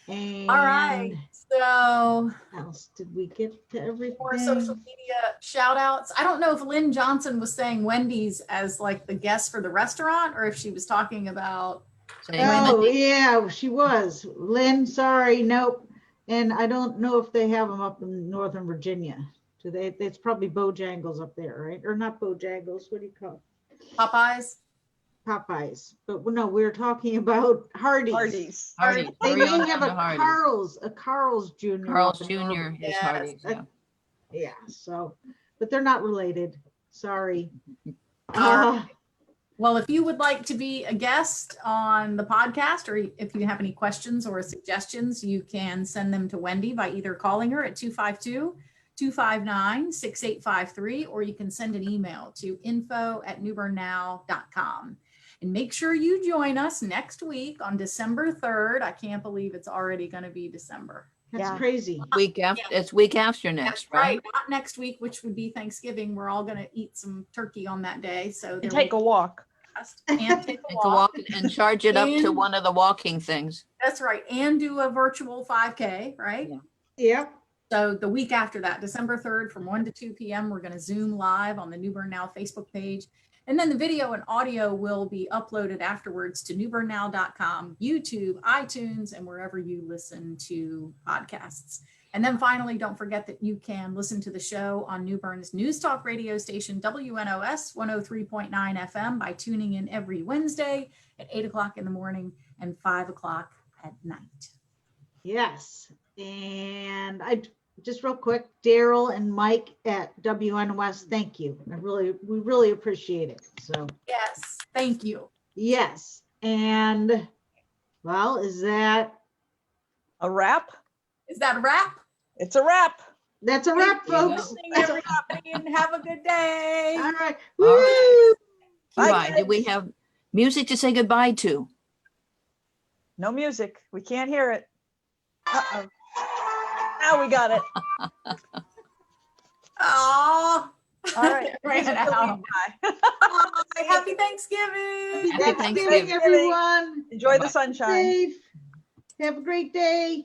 And All right. So what else did we get to everything? more social media shout outs. I don't know if Lynn Johnson was saying Wendy's as like the guest for the restaurant or if she was talking about. So Oh, yeah, she was. Lynn, sorry, nope. And I don't know if they have them up in Northern Virginia. Do they? It's probably Bojangles up there, right? Or not Bojangles, what do you call it? Popeyes. Popeyes. But no, we're talking about Hardee's. Hardee's. Hardee's. They Hurry may on have down a to Hardee's. Carl's Jr. Carl's up in Jr. Northern- is Yes, Hardee's. Yeah. Yeah, so, but they're not related. Sorry. Uh, Well, if you would like to be a guest on the podcast, or if you have any questions or suggestions, you can send them to Wendy by either calling her at 252-259-6853, or you can send an email to info@newbernnow.com. And make sure you join us next week on December 3rd. I can't believe it's already going to be December. That's Yeah. crazy. Week after, it's week after next, That's right. right? Not next week, which would be Thanksgiving. We're all going to eat some turkey on that day. So And there take a will be walk. podcast and take a Take a walk. walk and charge it up to And- one of the walking things. That's right. And do a virtual 5K, right? Yeah. Yep. So the week after that, December 3rd from 1 to 2 p.m., we're going to Zoom live on the New Bern Now Facebook page. And then the video and audio will be uploaded afterwards to newbernnow.com, YouTube, iTunes, and wherever you listen to podcasts. And then finally, don't forget that you can listen to the show on New Bern's News Talk radio station, WNOS 103.9 FM, by tuning in every Wednesday at 8 o'clock in the morning and 5 o'clock at night. Yes. And I just real quick, Daryl and Mike at WNOS, thank you. We really appreciate it. So Yes, thank you. yes. And well, is that A wrap? Is that a wrap? It's a wrap. that's a wrap, Thank you for folks? listening, everybody, and have a good day. All right. All right. Woo! Goodbye. Did we have music to say goodbye to? No music. We can't hear it. Uh-oh. Now we got it. Oh, All right. Ran Music out. till we die. happy Thanksgiving. Happy Thanksgiving, Thanksgiving. everyone. Enjoy the Bye-bye. sunshine. Safe. Have a great day.